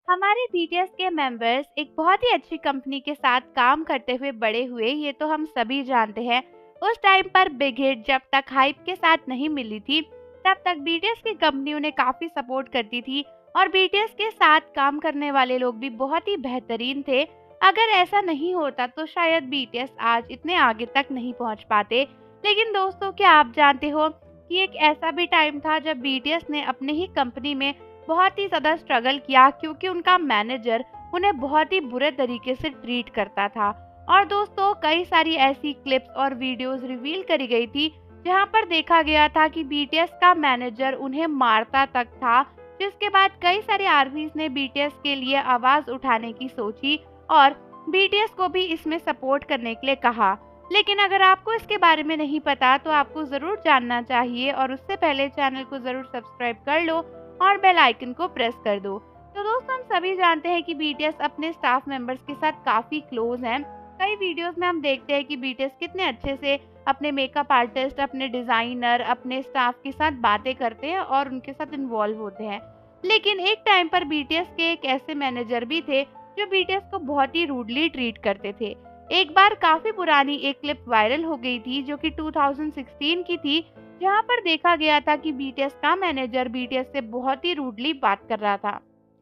हमारे बीटीएस के मेंबर्स एक बहुत ही अच्छी कंपनी के साथ काम करते हुए बड़े हुए, ये तो हम सभी जानते हैं। उस टाइम पर बिग हिट जब तक हाइप के साथ नहीं मिली थी, तब तक बीटीएस की कंपनी उन्हें काफी सपोर्ट करती थी और बीटीएस के साथ काम करने वाले लोग भी बहुत ही बेहतरीन थे। अगर ऐसा नहीं होता तो शायद बीटीएस आज इतने आगे तक नहीं पहुंच पाते। लेकिन दोस्तों, क्या आप जानते हो कि एक ऐसा भी टाइम था जब बीटीएस ने अपने ही कंपनी में बहुत ही ज़्यादा स्ट्रगल किया, क्योंकि उनका मैनेजर उन्हें बहुत ही बुरे तरीके से ट्रीट करता था। और दोस्तों, कई सारी ऐसी क्लिप्स और वीडियोस रिवील करी गई थी जहां पर देखा गया था कि बीटीएस का मैनेजर उन्हें मारता तक था, जिसके बाद कई सारे आर्मीज ने बीटीएस के लिए आवाज उठाने की सोची और बीटीएस को भी इसमें सपोर्ट करने के लिए कहा। लेकिन अगर आपको इसके बारे में नहीं पता तो आपको ज़रूर जानना चाहिए, और उससे पहले चैनल को ज़रूर सब्सक्राइब कर लो और बेल आइकन को प्रेस कर दो। तो दोस्तों, हम सभी जानते हैं कि बीटीएस अपने स्टाफ मेंबर्स के साथ काफ़ी क्लोज हैं। कई वीडियोस में हम देखते हैं कि बीटीएस कितने अच्छे से अपने मेकअप आर्टिस्ट, अपने डिज़ाइनर, अपने स्टाफ के साथ बातें करते हैं और उनके साथ इन्वॉल्व होते हैं। लेकिन एक टाइम पर बीटीएस के एक ऐसे मैनेजर भी थे जो बीटीएस को बहुत ही रूडली ट्रीट करते थे। एक बार काफ़ी पुरानी एक क्लिप वायरल हो गई थी जो कि 2016 की थी, जहां पर देखा गया था कि बीटीएस का मैनेजर बीटीएस से बहुत ही रूडली बात कर रहा था।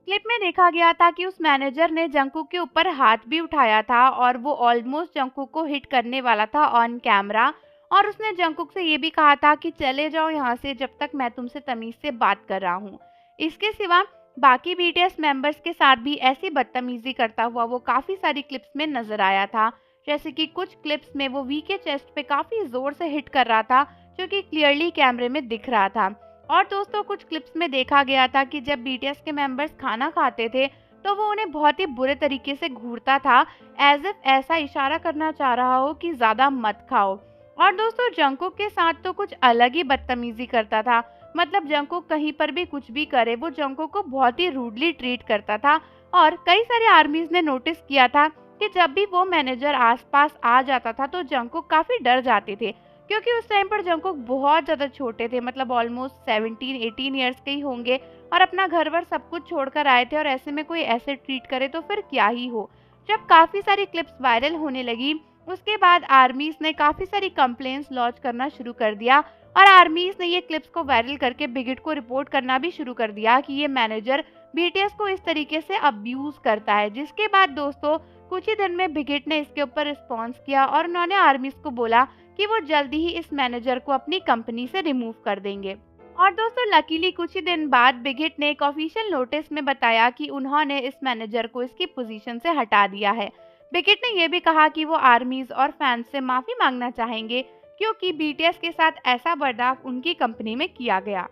क्लिप में देखा गया था कि उस मैनेजर ने जंगकुक के ऊपर हाथ भी उठाया था और वो ऑलमोस्ट जंगकुक को हिट करने वाला था ऑन कैमरा। और उसने जंगकुक से ये भी कहा था कि चले जाओ यहाँ से जब तक मैं तुमसे तमीज से बात कर रहा हूँ। इसके सिवा बाकी बीटीएस मेंबर्स के साथ भी ऐसी बदतमीजी करता हुआ वो काफी सारी क्लिप्स में नजर आया था। जैसे कि कुछ क्लिप्स में वो वी के चेस्ट पे काफी जोर से हिट कर रहा था, जो कि क्लियरली कैमरे में दिख रहा था। और दोस्तों, कुछ क्लिप्स में देखा गया था कि जब बीटीएस के मेंबर्स खाना खाते थे तो वो उन्हें बहुत ही बुरे तरीके से घूरता था, एज इफ ऐसा इशारा करना चाह रहा हो कि ज्यादा मत खाओ। और दोस्तों, जंगकुक के साथ तो कुछ अलग ही बदतमीजी करता था। मतलब जंगकुक कहीं पर भी कुछ भी करे, वो जंगकुक को बहुत ही रूडली ट्रीट करता था। और कई सारे आर्मीज ने नोटिस किया था कि जब भी वो मैनेजर आसपास आ जाता था तो जंगकुक काफी डर जाते थे, क्योंकि उस टाइम पर जंगकुक बहुत ज़्यादा छोटे थे। मतलब ऑलमोस्ट 17-18 ईयर्स के ही होंगे और अपना घर वर सब कुछ छोड़कर आए थे, और ऐसे में कोई ऐसे ट्रीट करे तो फिर क्या ही हो। जब काफ़ी सारी क्लिप्स वायरल होने लगी, उसके बाद आर्मीज ने काफ़ी सारी कंप्लेंट्स लॉन्च करना शुरू कर दिया, और आर्मीज ने ये क्लिप्स को वायरल करके बिगिट को रिपोर्ट करना भी शुरू कर दिया कि ये मैनेजर बीटीएस को इस तरीके से अब्यूज करता है। जिसके बाद दोस्तों, कुछ ही दिन में बिगिट ने इसके ऊपर रिस्पॉन्स किया और उन्होंने आर्मीज को बोला कि वो जल्दी ही इस मैनेजर को अपनी कंपनी से रिमूव कर देंगे। और दोस्तों, लकीली कुछ ही दिन बाद बिगिट ने एक ऑफिशियल नोटिस में बताया कि उन्होंने इस मैनेजर को इसकी पोजीशन से हटा दिया है। बिगिट ने यह भी कहा कि वो आर्मीज और फैंस से माफी मांगना चाहेंगे, क्योंकि बीटीएस के साथ ऐसा बर्ताव उनकी कंपनी में किया गया।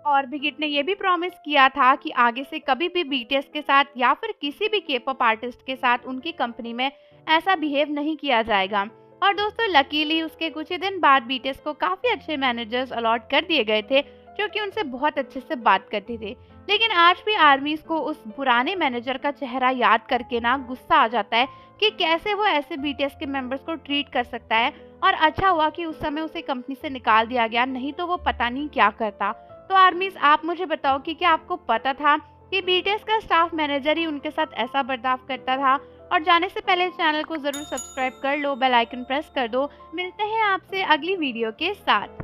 और बिगिट ने यह भी प्रॉमिस किया था कि आगे से कभी भी बीटीएस के साथ या फिर किसी भी के-पॉप आर्टिस्ट के साथ उनकी कंपनी में ऐसा बिहेव नहीं किया जाएगा। और दोस्तों, लकीली उसके कुछ ही दिन बाद बीटीएस को काफी अच्छे मैनेजर्स अलॉट कर दिए गए थे, जो कि उनसे बहुत अच्छे से बात करते थे। लेकिन आज भी आर्मीज को उस पुराने मैनेजर का चेहरा याद करके ना गुस्सा आ जाता है कि कैसे वो ऐसे बीटीएस के मेंबर्स को ट्रीट कर सकता है। और अच्छा हुआ कि उस समय उसे कंपनी से निकाल दिया गया, नहीं तो वो पता नहीं क्या करता। तो आर्मीज, आप मुझे बताओ कि क्या आपको पता था कि बीटीएस का स्टाफ मैनेजर ही उनके साथ ऐसा बर्ताव करता था? और जाने से पहले चैनल को जरूर सब्सक्राइब कर लो, बेल आइकन प्रेस कर दो। मिलते हैं आपसे अगली वीडियो के साथ।